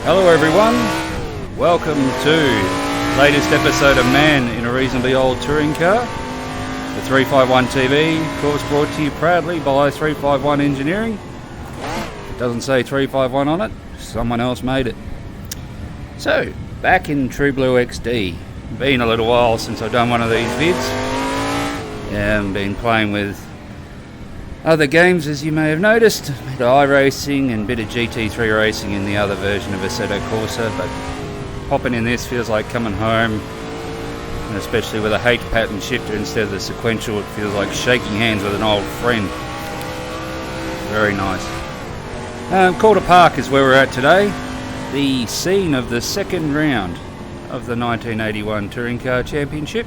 Hello everyone, welcome to the latest episode of Man in a Reasonably Old Touring Car. The 351 TV, of course, brought to you proudly by 351 Engineering. It doesn't say 351 on it, someone else made it. So, back in Tru-Blu XD. Been a little while since I've done one of these vids. Been playing with other games, as you may have noticed, a bit of iRacing and a bit of GT3 racing in the other version of Assetto Corsa, but hopping in this feels like coming home, and especially with a H pattern shifter instead of the sequential, it feels like shaking hands with an old friend. Very nice. Calder Park is where we're at today, the scene of the second round of the 1981 Touring Car Championship.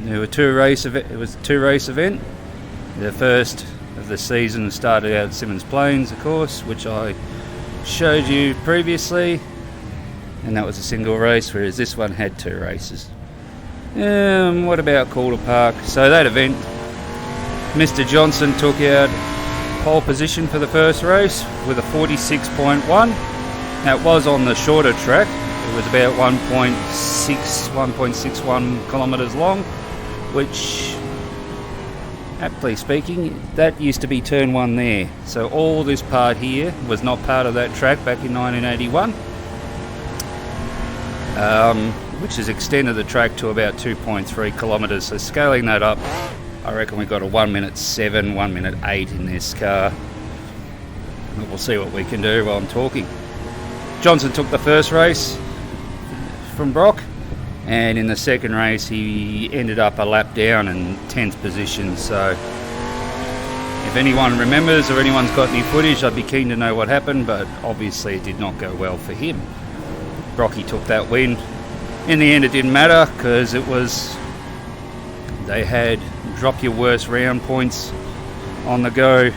It was a two-race event. The first of the season started out at Symonds Plains, of course, which I showed you previously, and that was a single race, whereas this one had two races. What about Calder Park? So that event, Mr. Johnson took out pole position for the first race with a 46.1. Now it was on the shorter track. It was about 1.61 kilometres long, which, aptly speaking, that used to be turn one there. So all this part here was not part of that track back in 1981, which has extended the track to about 2.3 kilometres. So scaling that up, I reckon we got a 1:07, 1:08 in this car. But we'll see what we can do while I'm talking. Johnson took the first race from Brock, and in the second race he ended up a lap down in 10th position. So if anyone remembers or anyone's got any footage, I'd be keen to know what happened, but obviously it did not go well for him. Brocky took that win. In the end it didn't matter, because they had drop your worst round points on the go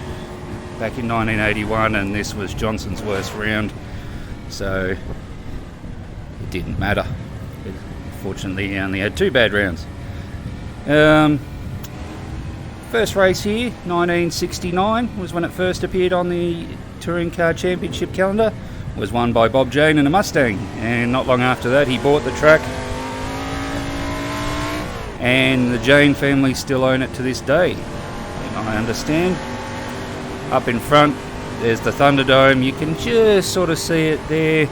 back in 1981, and this was Johnson's worst round, so it didn't matter. Fortunately, he only had two bad rounds. First race here, 1969, was when it first appeared on the Touring Car Championship calendar. It was won by Bob Jane in a Mustang, and not long after that he bought the track, and the Jane family still own it to this day, I understand. Up in front there's the Thunderdome. You can just sort of see it there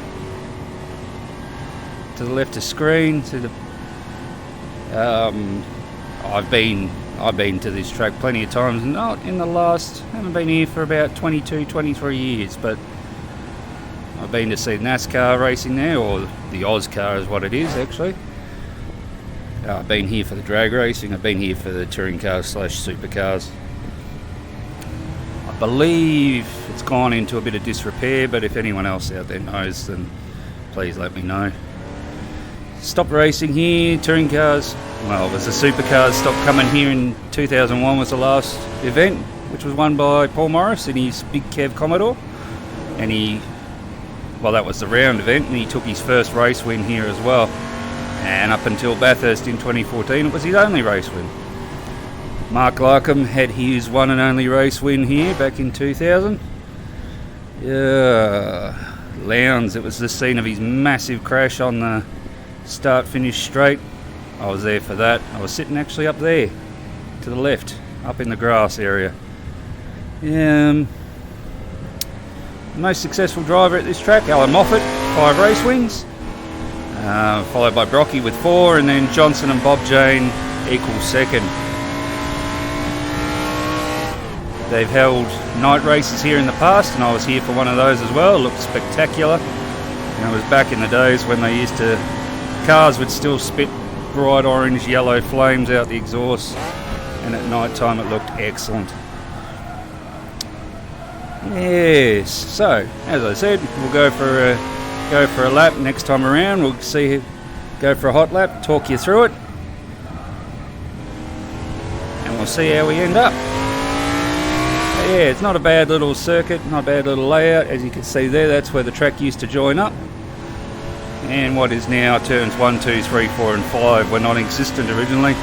to the left of screen. I've been to this track plenty of times, not in the last, haven't been here for about 22, 23 years, but I've been to see NASCAR racing there, or the Ozcar is what it is actually. I've been here for the drag racing, I've been here for the touring cars / supercars. I believe it's gone into a bit of disrepair, but if anyone else out there knows, then please let me know. Stopped racing here, touring cars, well, it was the supercars stopped coming here in 2001 was the last event, which was won by Paul Morris in his Big Kev Commodore, and that was the round event, and he took his first race win here as well, and up until Bathurst in 2014 it was his only race win. Mark Larkham had his one and only race win here back in 2000. Lowndes, it was the scene of his massive crash on the start-finish straight. I was there for that. I was sitting actually up there to the left, up in the grass area. Most successful driver at this track, Alan Moffat, 5 race wins, followed by Brocky with 4, and then Johnson and Bob Jane equal second. They've held night races here in the past, and I was here for one of those as well. It looked spectacular. And it was back in the days when they used to, cars would still spit bright orange yellow flames out the exhaust, and at night time it looked excellent. Yes, so as I said, we'll go for a lap next time around. We'll go for a hot lap, talk you through it, and we'll see how we end up. Yeah, it's not a bad little circuit, not a bad little layout. As you can see there, that's where the track used to join up. And what is now turns 1, 2, 3, 4 and 5 were non-existent originally.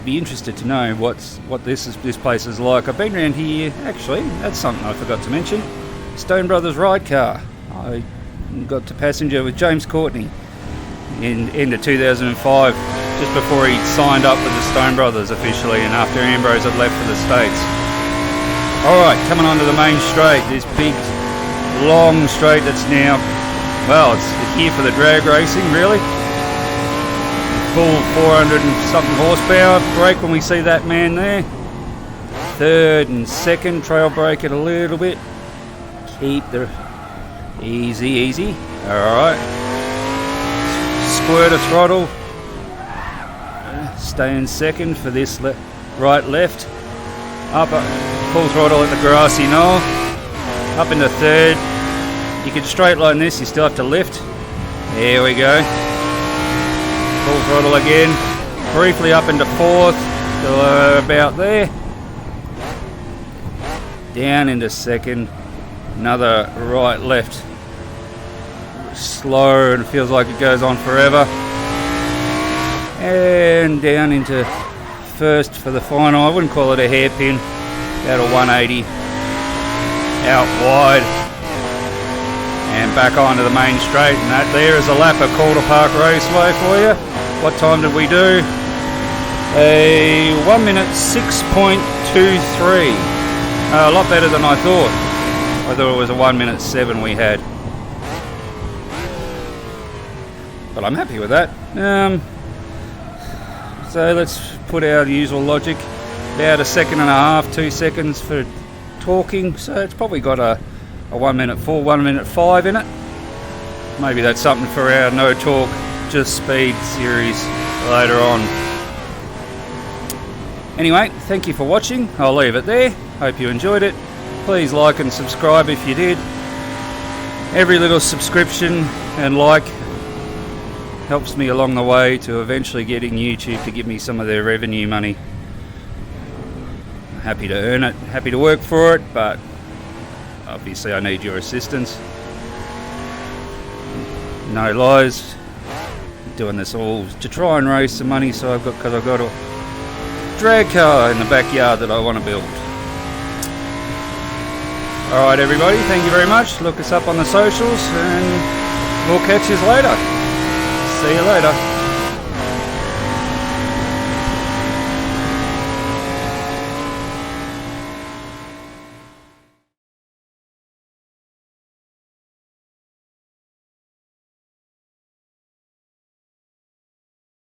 I'd be interested to know what this place is like. I've been around here. Actually, that's something I forgot to mention. Stone Brothers ride car. I got to passenger with James Courtney in end of 2005, just before he signed up with the Stone Brothers officially, and after Ambrose had left for the States. Alright, coming onto the main straight, this big long straight that's now, well, it's here for the drag racing really. Full 400 and something horsepower. Brake when we see that man there. Third and second, trail brake it a little bit. Keep the easy. Alright. Squirter throttle. Stay in second for this right left. Up full throttle at the grassy knoll. Up into third. You can straight line this, you still have to lift. There we go. Full throttle again. Briefly up into fourth. About there. Down into second. Another right left. Slow, and it feels like it goes on forever. And down into first for the final. I wouldn't call it a hairpin. About a 180. Out wide. And back onto the main straight. And that there is a lap of Calder Park Raceway for you. What time did we do? A 1 minute 6.23. A lot better than I thought. I thought it was a 1 minute 7 we had. But I'm happy with that. So let's put our usual logic. About a second and a half, 2 seconds for talking. So it's probably got a 1 minute 4, 1 minute 5 in it. Maybe that's something for our no talk, just speed series later on. Anyway, thank you for watching. I'll leave it there. Hope you enjoyed it. Please like and subscribe if you did. Every little subscription and like helps me along the way to eventually getting YouTube to give me some of their revenue money. I'm happy to earn it, happy to work for it, but obviously I need your assistance. No lies, doing this all to try and raise some money, so because I've got a drag car in the backyard that I want to build. Alright everybody, thank you very much. Look us up on the socials and we'll catch you later. See you later.